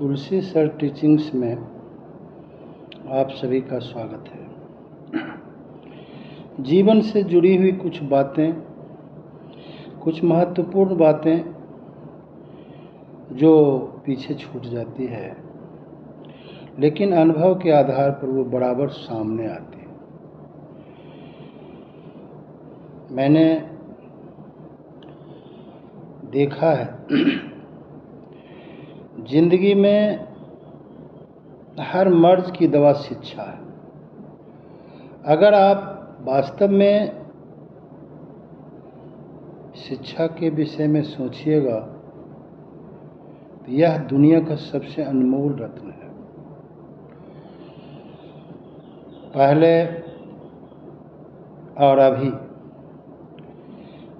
तुलसी sir teachings में आप सभी का स्वागत है। जीवन से जुड़ी हुई कुछ बातें, कुछ महत्वपूर्ण बातें जो पीछे छूट जाती है, लेकिन अनुभव के आधार पर वो बराबर सामने आती है। मैंने देखा है जिंदगी में हर मर्ज की दवा शिक्षा है। अगर आप वास्तव में शिक्षा के विषय में सोचिएगा तो यह दुनिया का सबसे अनमोल रत्न है। पहले और अभी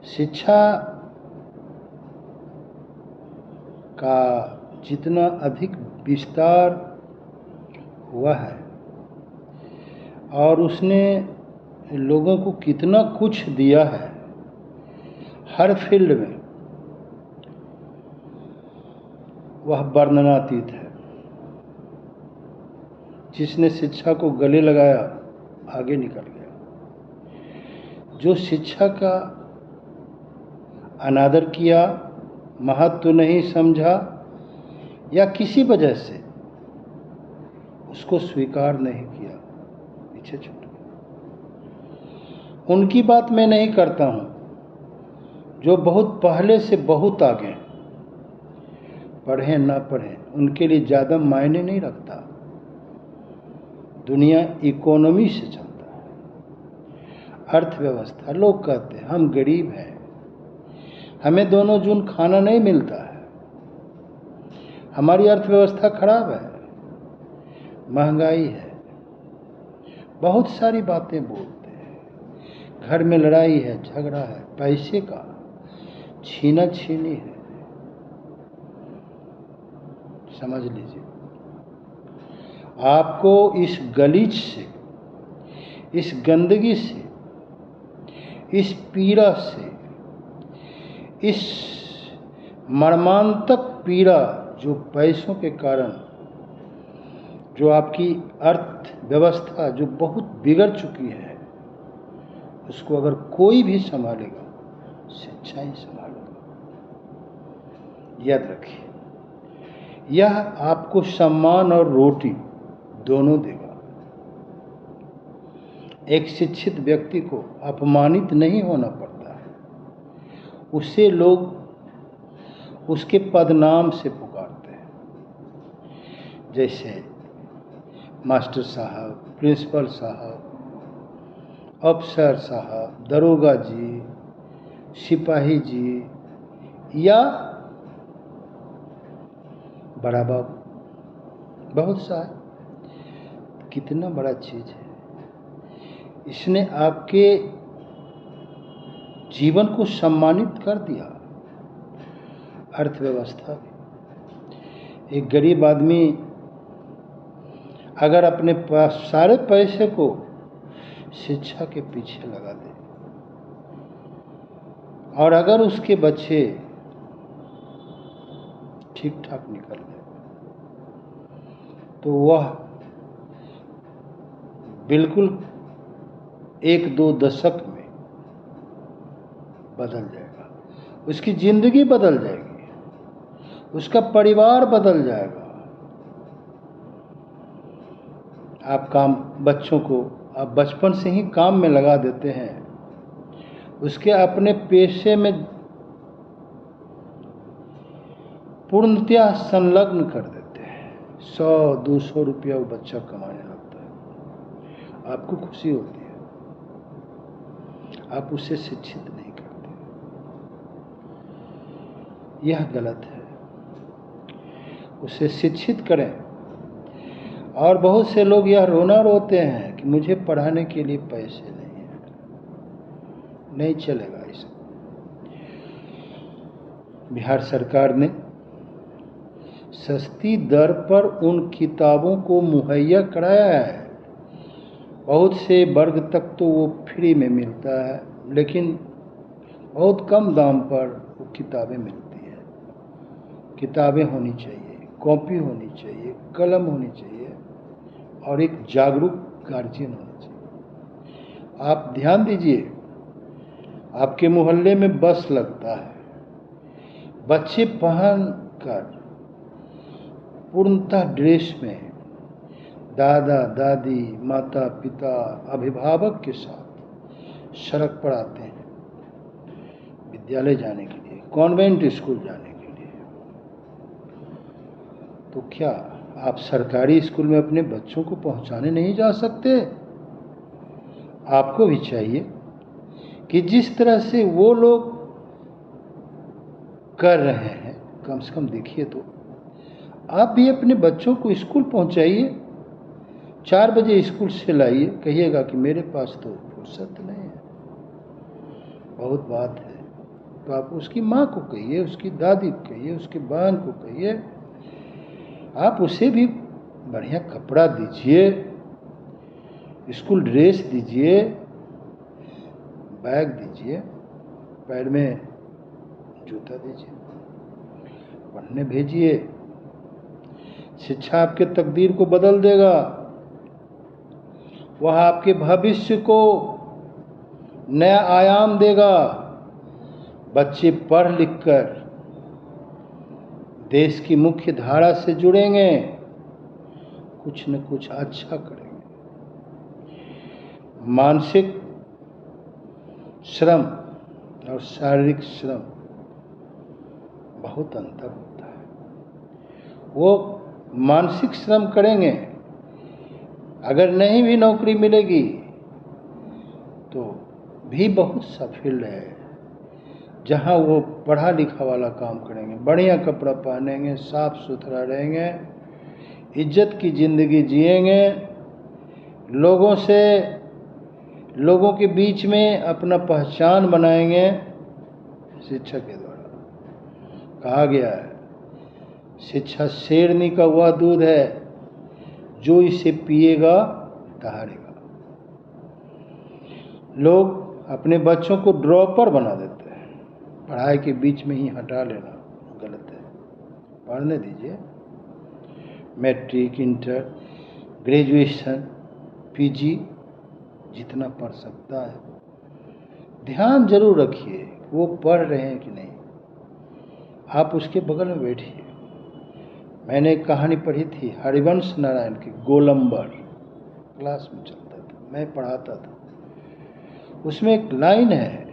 शिक्षा का जितना अधिक विस्तार हुआ है और उसने लोगों को कितना कुछ दिया है हर फील्ड में, वह वर्णनातीत है। जिसने शिक्षा को गले लगाया आगे निकल गया। जो शिक्षा का अनादर किया, महत्व नहीं समझा या किसी वजह से उसको स्वीकार नहीं किया, पीछे छूट गया। उनकी बात मैं नहीं करता हूँ जो बहुत पहले से बहुत आगे हैं। पढ़ें ना पढ़ें उनके लिए ज़्यादा मायने नहीं रखता। दुनिया इकोनॉमी से चलता है, अर्थव्यवस्था। लोग कहते हैं हम गरीब हैं, हमें दोनों जून खाना नहीं मिलता है, हमारी अर्थव्यवस्था खराब है, महंगाई है, बहुत सारी बातें बोलते हैं। घर में लड़ाई है, झगड़ा है, पैसे का छीना छीनी है। समझ लीजिए, आपको इस गलीच से, इस गंदगी से, इस पीड़ा से, इस मर्मांतक पीड़ा जो पैसों के कारण, जो आपकी अर्थव्यवस्था जो बहुत बिगड़ चुकी है, उसको अगर कोई भी संभालेगा, शिक्षा ही संभालेगा। याद रखिए, यह आपको सम्मान और रोटी दोनों देगा। एक शिक्षित व्यक्ति को अपमानित नहीं होना पड़ता है, उसे लोग उसके पदनाम से पुकारते हैं। जैसे मास्टर साहब, प्रिंसिपल साहब, अफसर साहब, दरोगा जी, सिपाही जी या बड़ा बाबू। बहुत सा है, कितना बड़ा चीज़ है। इसने आपके जीवन को सम्मानित कर दिया। अर्थव्यवस्था भी, एक गरीब आदमी अगर अपने पास सारे पैसे को शिक्षा के पीछे लगा दे और अगर उसके बच्चे ठीक ठाक निकल गए तो वह बिल्कुल 1-2 दशक में बदल जाएगा। उसकी जिंदगी बदल जाएगी, उसका परिवार बदल जाएगा। बच्चों को आप बचपन से ही काम में लगा देते हैं, उसके अपने पेशे में पूर्णतया संलग्न कर देते हैं। 100-200 रुपया वो बच्चा कमाने लगता है, आपको खुशी होती है, आप उसे शिक्षित नहीं करते। यह गलत है। उसे शिक्षित करें। और बहुत से लोग यह रोना रोते हैं कि मुझे पढ़ाने के लिए पैसे नहीं हैं। नहीं चलेगा ऐसा। बिहार सरकार ने सस्ती दर पर उन किताबों को मुहैया कराया है। बहुत से वर्ग तक तो वो फ्री में मिलता है, लेकिन बहुत कम दाम पर वो किताबें मिलती है। किताबें होनी चाहिए, कॉपी होनी चाहिए, कलम होनी चाहिए और एक जागरूक गार्जियन होना चाहिए। आप ध्यान दीजिए, आपके मोहल्ले में बस लगता है, बच्चे पहन कर पूर्णतः ड्रेस में दादा दादी, माता पिता, अभिभावक के साथ सड़क पर आते हैं विद्यालय जाने के लिए, कॉन्वेंट स्कूल जाने के लिए। तो क्या आप सरकारी स्कूल में अपने बच्चों को पहुंचाने नहीं जा सकते? आपको भी चाहिए कि जिस तरह से वो लोग कर रहे हैं, कम से कम देखिए तो आप भी अपने बच्चों को स्कूल पहुंचाइए। 4 बजे स्कूल से लाइए, कहिएगा कि मेरे पास तो फुर्सत नहीं है, बहुत बात है। तो आप उसकी माँ को कहिए, उसकी दादी को कहिए, उसकी बहन को कहिए, आप उसे भी बढ़िया कपड़ा दीजिए, स्कूल ड्रेस दीजिए, बैग दीजिए, पैर में जूता दीजिए, पढ़ने भेजिए। शिक्षा आपके तकदीर को बदल देगा, वह आपके भविष्य को नया आयाम देगा। बच्चे पढ़ लिख कर देश की मुख्य धारा से जुड़ेंगे, कुछ न कुछ अच्छा करेंगे। मानसिक श्रम और शारीरिक श्रम बहुत अंतर होता है। वो मानसिक श्रम करेंगे, अगर नहीं भी नौकरी मिलेगी तो भी बहुत सा फील्ड है जहाँ वो पढ़ा लिखा वाला काम करेंगे, बढ़िया कपड़ा पहनेंगे, साफ सुथरा रहेंगे, इज्जत की ज़िंदगी जिएंगे, लोगों के बीच में अपना पहचान बनाएंगे। शिक्षा के द्वारा कहा गया है, शिक्षा शेरनी का वह दूध है जो इसे पिएगा तहारेगा। लोग अपने बच्चों को ड्रॉपर बना देते हैं, पढ़ाई के बीच में ही हटा लेना गलत है। पढ़ने दीजिए, मैट्रिक, इंटर, ग्रेजुएशन, पीजी जितना पढ़ सकता है। ध्यान जरूर रखिए वो पढ़ रहे हैं कि नहीं, आप उसके बगल में बैठिए। मैंने एक कहानी पढ़ी थी हरिवंश नारायण की, गोलंबर, क्लास में चलता था, मैं पढ़ाता था। उसमें एक लाइन है,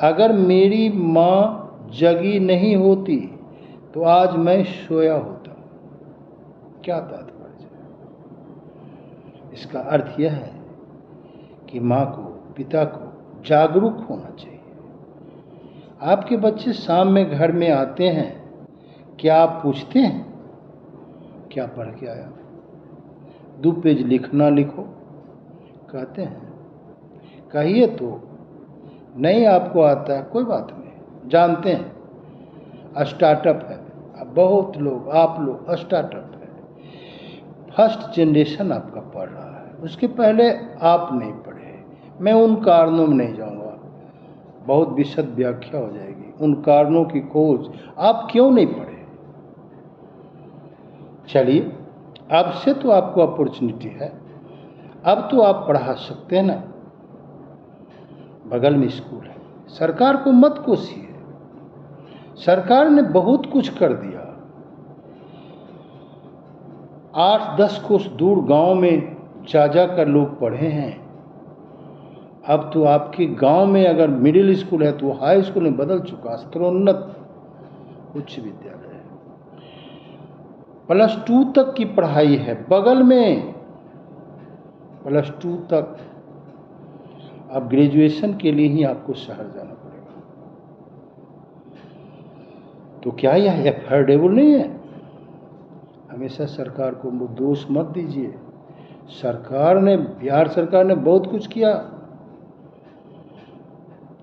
अगर मेरी माँ जगी नहीं होती तो आज मैं सोया होता। क्या तात्पर्य है? इसका अर्थ यह है कि माँ को, पिता को जागरूक होना चाहिए। आपके बच्चे शाम में घर में आते हैं, क्या आप पूछते हैं क्या पढ़ के आया? 2 पेज लिखना लिखो कहते हैं? कहिए तो नहीं आपको आता है, कोई बात नहीं, जानते हैं स्टार्टअप है। अब बहुत लोग, आप लोग स्टार्टअप है, फर्स्ट जनरेशन आपका पढ़ रहा है, उसके पहले आप नहीं पढ़े। मैं उन कारणों में नहीं जाऊंगा, बहुत विशद व्याख्या हो जाएगी। उन कारणों की खोज आप क्यों नहीं पढ़े। चलिए, अब से तो आपको अपॉर्चुनिटी है, अब तो आप पढ़ा सकते हैं ना। बगल में स्कूल है, सरकार को मत कोसिए, सरकार ने बहुत कुछ कर दिया। 8-10 कोस दूर गांव में जा कर लोग पढ़े हैं। अब तो आपके गांव में अगर मिडिल स्कूल है तो हाई स्कूल में बदल चुका, स्तरोन्नत उच्च विद्यालय है। +2 तक की पढ़ाई है बगल में, +2 तक। अब ग्रेजुएशन के लिए ही आपको शहर जाना पड़ेगा। तो क्या यह एफोर्डेबल नहीं है? हमेशा सरकार को दोष मत दीजिए। बिहार सरकार ने बहुत कुछ किया,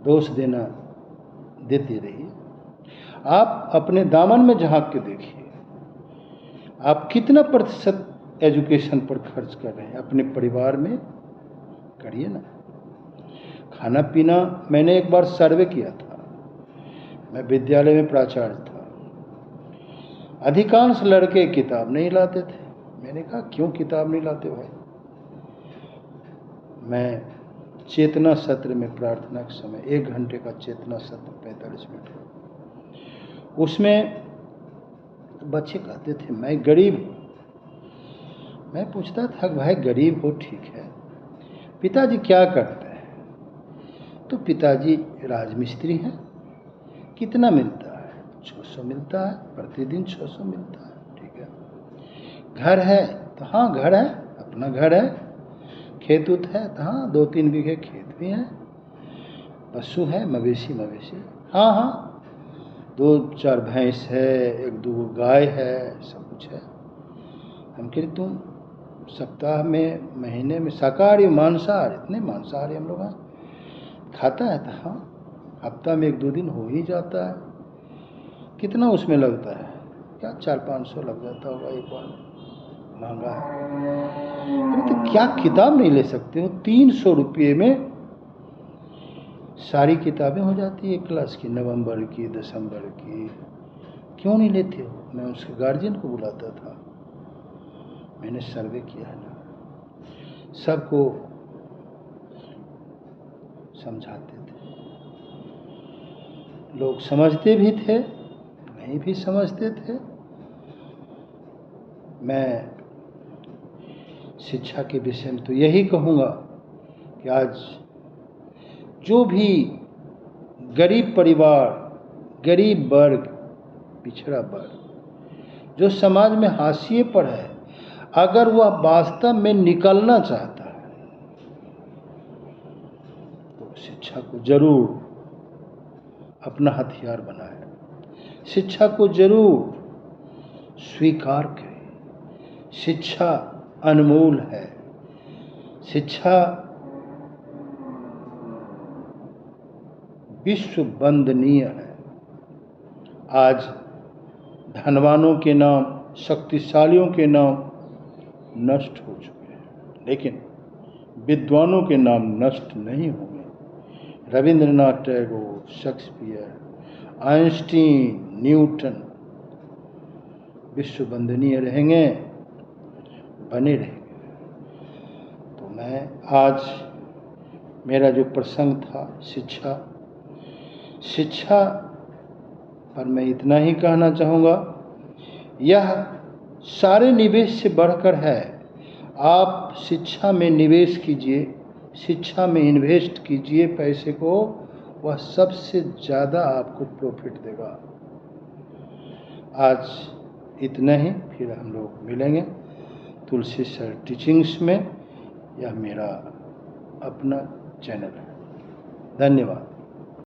दोष देते रहिए। आप अपने दामन में झांक के देखिए, आप कितना % एजुकेशन पर खर्च कर रहे हैं अपने परिवार में? करिए ना। खाना पीना, मैंने एक बार सर्वे किया था, मैं विद्यालय में प्राचार्य था। अधिकांश लड़के किताब नहीं लाते थे। मैंने कहा क्यों किताब नहीं लाते भाई? मैं चेतना सत्र में प्रार्थना के समय 1 घंटे का चेतना सत्र 45 मिनट का, उसमें बच्चे कहते थे मैं गरीब हूँ। मैं पूछता था भाई गरीब हो ठीक है, पिताजी क्या करते हैं? तो पिताजी राजमिस्त्री हैं। कितना मिलता है? 600 मिलता है, प्रतिदिन 600 मिलता है। ठीक है। घर है? तो हाँ घर है, अपना घर है। खेत उत है? तो हाँ 2-3 बीघे खेत भी हैं। पशु है, मवेशी हाँ हाँ 2-4 भैंस है, 1-2 गाय है, सब कुछ है। हम कह तुम सप्ताह में, महीने में शाकाहारी मांसाहार, इतने मांसाहारी हम लोग हैं, खाता है? तो हाँ हफ्ता में 1-2 दिन हो ही जाता है। कितना उसमें लगता है? क्या 400-500 लग जाता होगा एक बार, महंगा है। अरे तो क्या किताब नहीं ले सकते हो? 300 रुपये में सारी किताबें हो जाती है एक क्लास की, नवंबर की, दिसंबर की। क्यों नहीं लेते हो? मैं उसके गार्जियन को बुलाता था, मैंने सर्वे किया है ना, सबको समझाते थे। लोग समझते भी थे, नहीं भी समझते थे। मैं शिक्षा के विषय में तो यही कहूँगा कि आज जो भी गरीब परिवार, गरीब वर्ग, पिछड़ा वर्ग जो समाज में हाशिए पर है, अगर वह वास्तव में निकलना चाहता है तो शिक्षा को जरूर अपना हथियार बनाए, शिक्षा को जरूर स्वीकार करें। शिक्षा अनमोल है, शिक्षा विश्व वंदनीय है। आज धनवानों के नाम, शक्तिशालियों के नाम नष्ट हो चुके हैं, लेकिन विद्वानों के नाम नष्ट नहीं होंगे। Rabindranath Tagore, Shakespeare, Einstein, Newton विश्व वंदनीय रहेंगे, बने रहेंगे। तो मैं आज, मेरा जो प्रसंग था शिक्षा पर मैं इतना ही कहना चाहूँगा, यह सारे निवेश से बढ़कर है। आप शिक्षा में निवेश कीजिए, शिक्षा में इन्वेस्ट कीजिए पैसे को, वह सबसे ज़्यादा आपको प्रॉफिट देगा। आज इतना ही, फिर हम लोग मिलेंगे तुलसी सर टीचिंग्स में। यह मेरा अपना चैनल है। धन्यवाद।